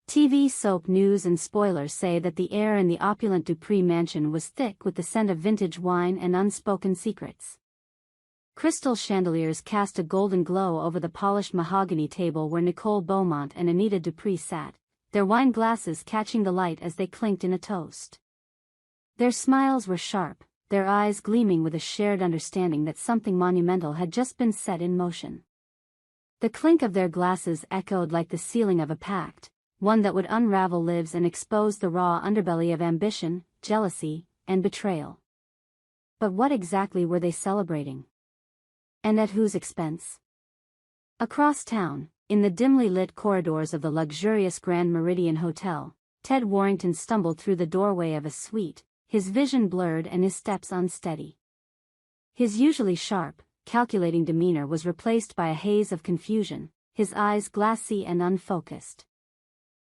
TV soap news and spoilers say that the air in the opulent Dupree mansion was thick with the scent of vintage wine and unspoken secrets. Crystal chandeliers cast a golden glow over the polished mahogany table where Nicole Beaumont and Anita Dupree sat, their wine glasses catching the light as they clinked in a toast. Their smiles were sharp, their eyes gleaming with a shared understanding that something monumental had just been set in motion. The clink of their glasses echoed like the sealing of a pact, one that would unravel lives and expose the raw underbelly of ambition, jealousy, and betrayal. But what exactly were they celebrating? And at whose expense? Across town, in the dimly lit corridors of the luxurious Grand Meridian Hotel, Ted Warrington stumbled through the doorway of a suite, his vision blurred and his steps unsteady. His usually sharp, calculating demeanor was replaced by a haze of confusion, his eyes glassy and unfocused.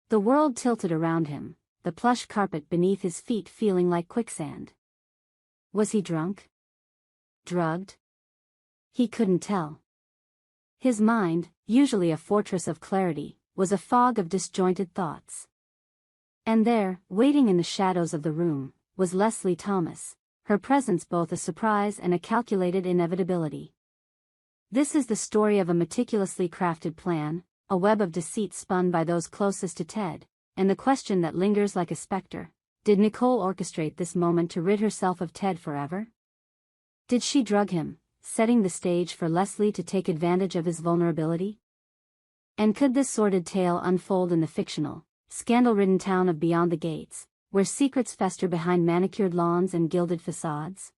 The world tilted around him, the plush carpet beneath his feet feeling like quicksand. Was he drunk? Drugged? He couldn't tell. His mind, usually a fortress of clarity, was a fog of disjointed thoughts. And there, waiting in the shadows of the room, was Leslie Thomas, her presence both a surprise and a calculated inevitability. This is the story of a meticulously crafted plan, a web of deceit spun by those closest to Ted, and the question that lingers like a specter: did Nicole orchestrate this moment to rid herself of Ted forever? Did she drug him, setting the stage for Leslie to take advantage of his vulnerability? And could this sordid tale unfold in the fictional, scandal-ridden town of Beyond the Gates, where secrets fester behind manicured lawns and gilded facades?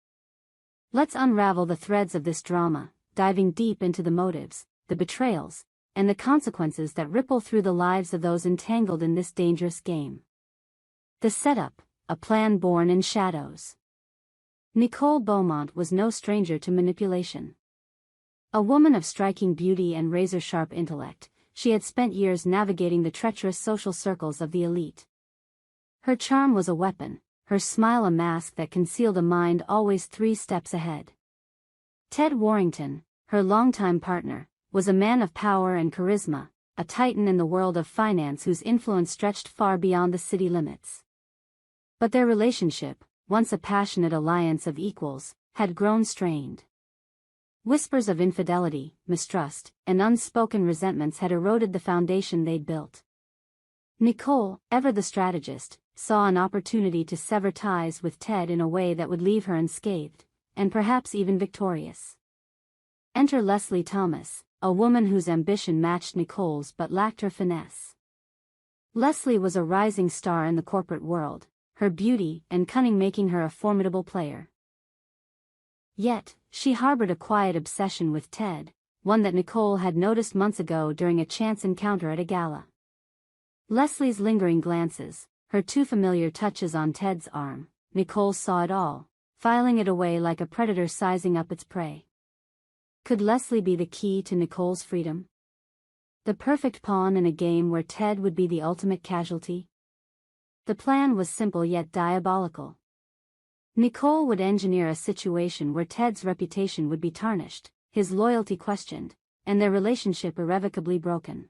Let's unravel the threads of this drama, diving deep into the motives, the betrayals, and the consequences that ripple through the lives of those entangled in this dangerous game. The setup, a plan born in shadows. Nicole Beaumont was no stranger to manipulation. A woman of striking beauty and razor-sharp intellect, she had spent years navigating the treacherous social circles of the elite. Her charm was a weapon, her smile a mask that concealed a mind always 3 steps ahead. Ted Warrington, her longtime partner, was a man of power and charisma, a titan in the world of finance whose influence stretched far beyond the city limits. But their relationship, once a passionate alliance of equals, had grown strained. Whispers of infidelity, mistrust, and unspoken resentments had eroded the foundation they'd built. Nicole, ever the strategist, saw an opportunity to sever ties with Ted in a way that would leave her unscathed, and perhaps even victorious. Enter Leslie Thomas, a woman whose ambition matched Nicole's but lacked her finesse. Leslie was a rising star in the corporate world, her beauty and cunning making her a formidable player. Yet, she harbored a quiet obsession with Ted, one that Nicole had noticed months ago during a chance encounter at a gala. Leslie's lingering glances, her too familiar touches on Ted's arm, Nicole saw it all, filing it away like a predator sizing up its prey. Could Leslie be the key to Nicole's freedom? The perfect pawn in a game where Ted would be the ultimate casualty? The plan was simple yet diabolical. Nicole would engineer a situation where Ted's reputation would be tarnished, his loyalty questioned, and their relationship irrevocably broken.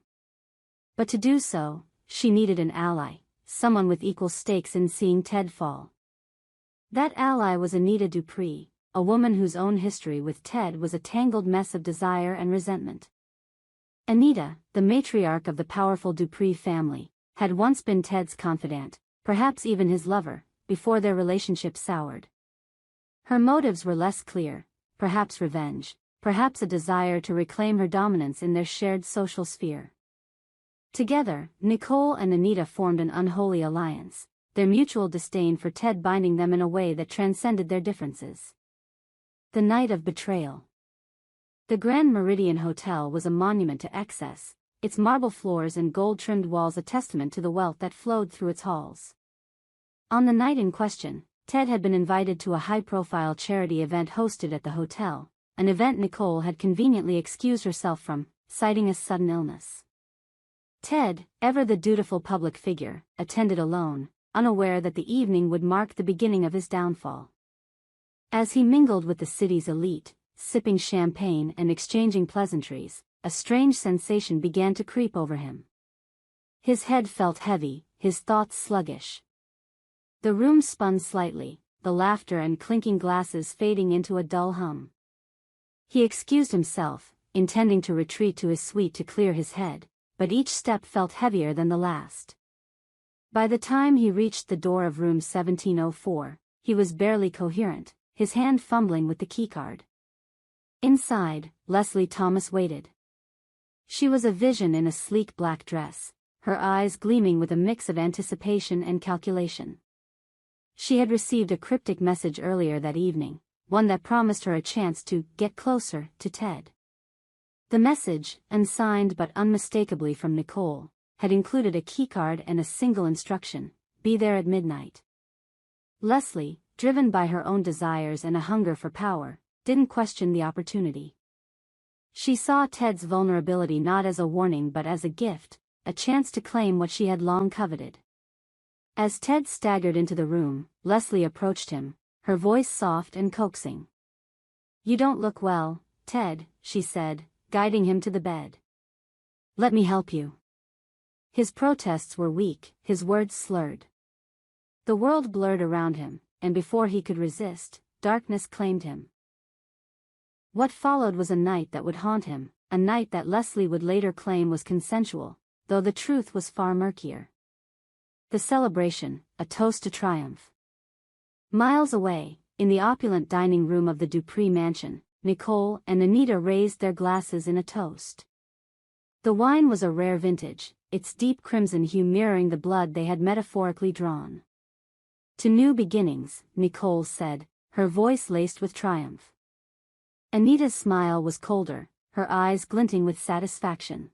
But to do so, she needed an ally, someone with equal stakes in seeing Ted fall. That ally was Anita Dupree, a woman whose own history with Ted was a tangled mess of desire and resentment. Anita, the matriarch of the powerful Dupree family, had once been Ted's confidant, perhaps even his lover, before their relationship soured. Her motives were less clear, perhaps revenge, perhaps a desire to reclaim her dominance in their shared social sphere. Together, Nicole and Anita formed an unholy alliance, their mutual disdain for Ted binding them in a way that transcended their differences. The night of betrayal. The Grand Meridian Hotel was a monument to excess, its marble floors and gold-trimmed walls a testament to the wealth that flowed through its halls. On the night in question, Ted had been invited to a high-profile charity event hosted at the hotel, an event Nicole had conveniently excused herself from, citing a sudden illness. Ted, ever the dutiful public figure, attended alone, unaware that the evening would mark the beginning of his downfall. As he mingled with the city's elite, sipping champagne and exchanging pleasantries, a strange sensation began to creep over him. His head felt heavy, his thoughts sluggish. The room spun slightly, the laughter and clinking glasses fading into a dull hum. He excused himself, intending to retreat to his suite to clear his head, but each step felt heavier than the last. By the time he reached the door of room 1704, he was barely coherent, his hand fumbling with the keycard. Inside, Leslie Thomas waited. She was a vision in a sleek black dress, her eyes gleaming with a mix of anticipation and calculation. She had received a cryptic message earlier that evening, one that promised her a chance to get closer to Ted. The message, unsigned but unmistakably from Nicole, had included a keycard and a single instruction: be there at midnight. Leslie, driven by her own desires and a hunger for power, didn't question the opportunity. She saw Ted's vulnerability not as a warning but as a gift, a chance to claim what she had long coveted. As Ted staggered into the room, Leslie approached him, her voice soft and coaxing. "You don't look well, Ted," she said, guiding him to the bed. "Let me help you." His protests were weak, his words slurred. The world blurred around him, and before he could resist, darkness claimed him. What followed was a night that would haunt him, a night that Leslie would later claim was consensual, though the truth was far murkier. The celebration, a toast to triumph. Miles away, in the opulent dining room of the Dupree mansion, Nicole and Anita raised their glasses in a toast. The wine was a rare vintage, its deep crimson hue mirroring the blood they had metaphorically drawn. "To new beginnings," Nicole said, her voice laced with triumph. Anita's smile was colder, her eyes glinting with satisfaction.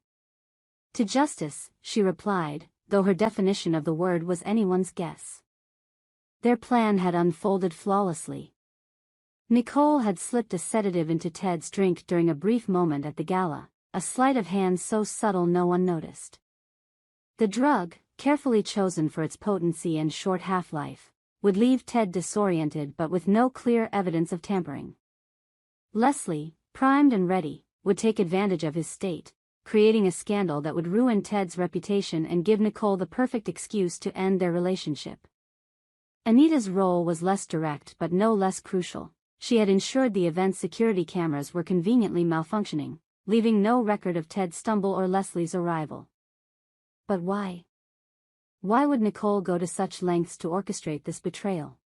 "To justice," she replied, though her definition of the word was anyone's guess. Their plan had unfolded flawlessly. Nicole had slipped a sedative into Ted's drink during a brief moment at the gala, a sleight of hand so subtle no one noticed. The drug, carefully chosen for its potency and short half-life, would leave Ted disoriented but with no clear evidence of tampering. Leslie, primed and ready, would take advantage of his state, creating a scandal that would ruin Ted's reputation and give Nicole the perfect excuse to end their relationship. Anita's role was less direct but no less crucial. She had ensured the event's security cameras were conveniently malfunctioning, leaving no record of Ted's stumble or Leslie's arrival. But why? Why would Nicole go to such lengths to orchestrate this betrayal?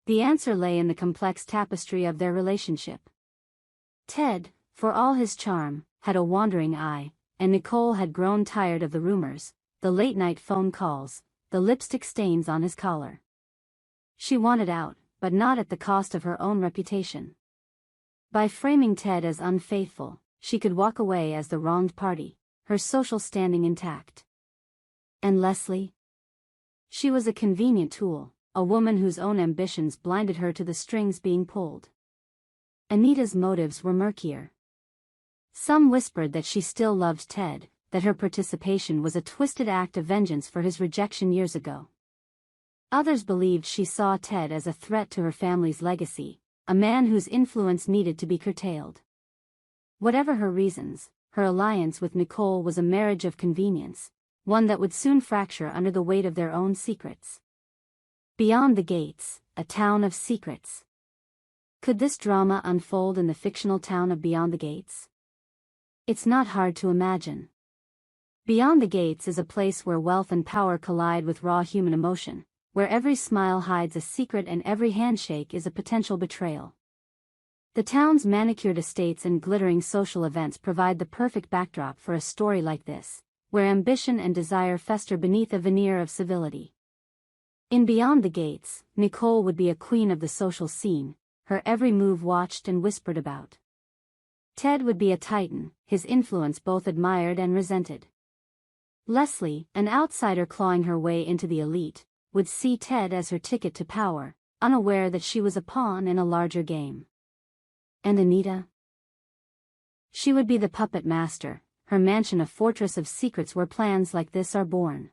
The answer lay in the complex tapestry of their relationship. Ted, for all his charm, had a wandering eye, and Nicole had grown tired of the rumors, the late-night phone calls, the lipstick stains on his collar. She wanted out, but not at the cost of her own reputation. By framing Ted as unfaithful, she could walk away as the wronged party, her social standing intact. And Leslie? She was a convenient tool, a woman whose own ambitions blinded her to the strings being pulled. Anita's motives were murkier. Some whispered that she still loved Ted, that her participation was a twisted act of vengeance for his rejection years ago. Others believed she saw Ted as a threat to her family's legacy, a man whose influence needed to be curtailed. Whatever her reasons, her alliance with Nicole was a marriage of convenience, one that would soon fracture under the weight of their own secrets. Beyond the gates, a town of secrets. Could this drama unfold in the fictional town of Beyond the Gates? It's not hard to imagine. Beyond the Gates is a place where wealth and power collide with raw human emotion, where every smile hides a secret and every handshake is a potential betrayal. The town's manicured estates and glittering social events provide the perfect backdrop for a story like this, where ambition and desire fester beneath a veneer of civility. In Beyond the Gates, Nicole would be a queen of the social scene, her every move watched and whispered about. Ted would be a titan, his influence both admired and resented. Leslie, an outsider clawing her way into the elite, would see Ted as her ticket to power, unaware that she was a pawn in a larger game. And Anita? She would be the puppet master, her mansion a fortress of secrets where plans like this are born.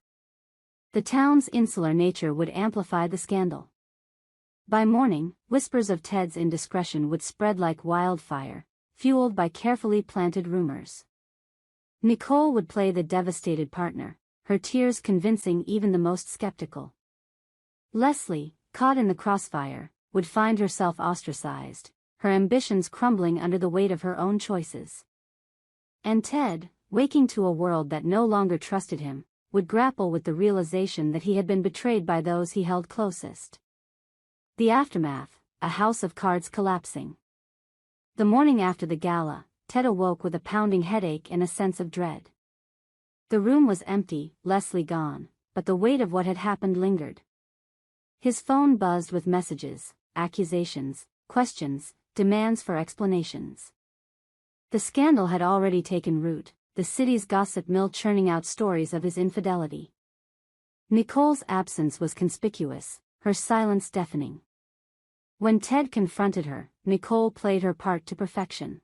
The town's insular nature would amplify the scandal. By morning, whispers of Ted's indiscretion would spread like wildfire, fueled by carefully planted rumors. Nicole would play the devastated partner, her tears convincing even the most skeptical. Leslie, caught in the crossfire, would find herself ostracized, her ambitions crumbling under the weight of her own choices. And Ted, waking to a world that no longer trusted him, would grapple with the realization that he had been betrayed by those he held closest. The aftermath, a house of cards collapsing. The morning after the gala, Ted awoke with a pounding headache and a sense of dread. The room was empty, Leslie gone, but the weight of what had happened lingered. His phone buzzed with messages, accusations, questions, demands for explanations. The scandal had already taken root, the city's gossip mill churning out stories of his infidelity. Nicole's absence was conspicuous, her silence deafening. When Ted confronted her, Nicole played her part to perfection.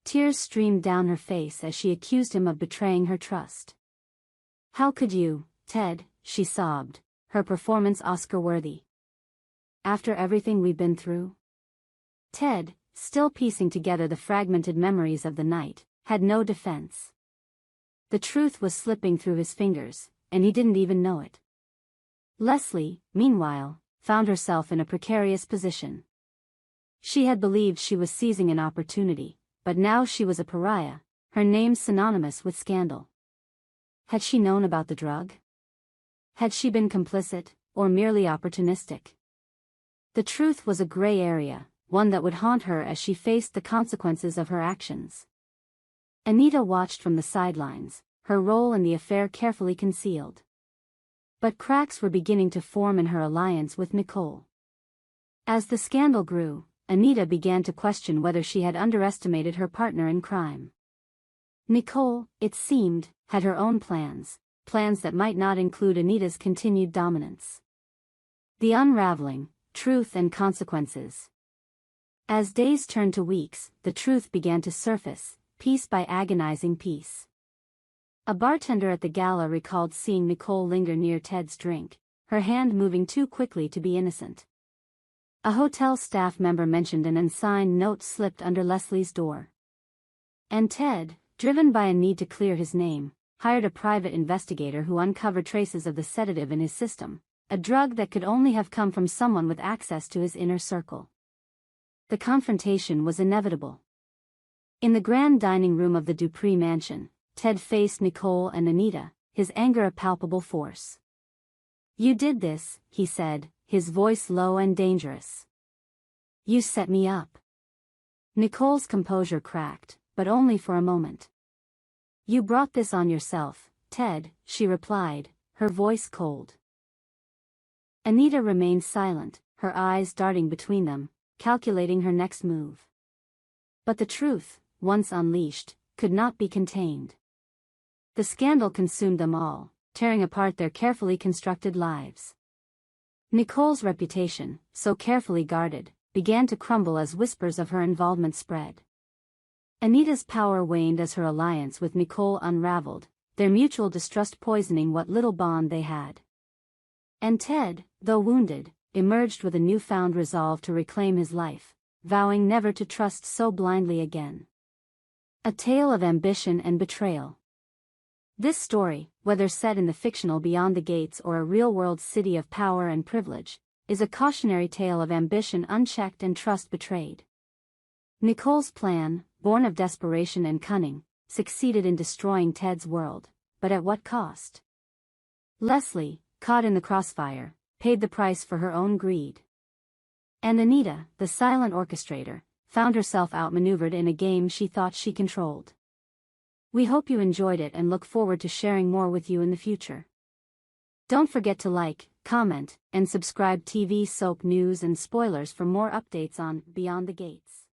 Tears streamed down her face as she accused him of betraying her trust. "How could you, Ted?" she sobbed, her performance Oscar-worthy. "After everything we've been through?" Ted, still piecing together the fragmented memories of the night, had no defense. The truth was slipping through his fingers, and he didn't even know it. Leslie, meanwhile, found herself in a precarious position. She had believed she was seizing an opportunity, but now she was a pariah, her name synonymous with scandal. Had she known about the drug? Had she been complicit, or merely opportunistic? The truth was a gray area, one that would haunt her as she faced the consequences of her actions. Anita watched from the sidelines, her role in the affair carefully concealed. But cracks were beginning to form in her alliance with Nicole. As the scandal grew, Anita began to question whether she had underestimated her partner in crime. Nicole, it seemed, had her own plans that might not include Anita's continued dominance. The unraveling, truth and consequences. As days turned to weeks, the truth began to surface, piece by agonizing piece. A bartender at the gala recalled seeing Nicole linger near Ted's drink, her hand moving too quickly to be innocent. A hotel staff member mentioned an unsigned note slipped under Leslie's door. And Ted, driven by a need to clear his name, hired a private investigator who uncovered traces of the sedative in his system, a drug that could only have come from someone with access to his inner circle. The confrontation was inevitable. In the grand dining room of the Dupree mansion, Ted faced Nicole and Anita, his anger a palpable force. "You did this," he said, his voice low and dangerous. "You set me up." Nicole's composure cracked, but only for a moment. "You brought this on yourself, Ted," she replied, her voice cold. Anita remained silent, her eyes darting between them, calculating her next move. But the truth, once unleashed, could not be contained. The scandal consumed them all, tearing apart their carefully constructed lives. Nicole's reputation, so carefully guarded, began to crumble as whispers of her involvement spread. Anita's power waned as her alliance with Nicole unraveled, their mutual distrust poisoning what little bond they had. And Ted, though wounded, emerged with a newfound resolve to reclaim his life, vowing never to trust so blindly again. A tale of ambition and betrayal. This story, whether set in the fictional Beyond the Gates or a real-world city of power and privilege, is a cautionary tale of ambition unchecked and trust betrayed. Nicole's plan, born of desperation and cunning, succeeded in destroying Ted's world, but at what cost? Leslie, caught in the crossfire, paid the price for her own greed. And Anita, the silent orchestrator, found herself outmaneuvered in a game she thought she controlled. We hope you enjoyed it and look forward to sharing more with you in the future. Don't forget to like, comment, and subscribe TV soap news and spoilers for more updates on Beyond the Gates.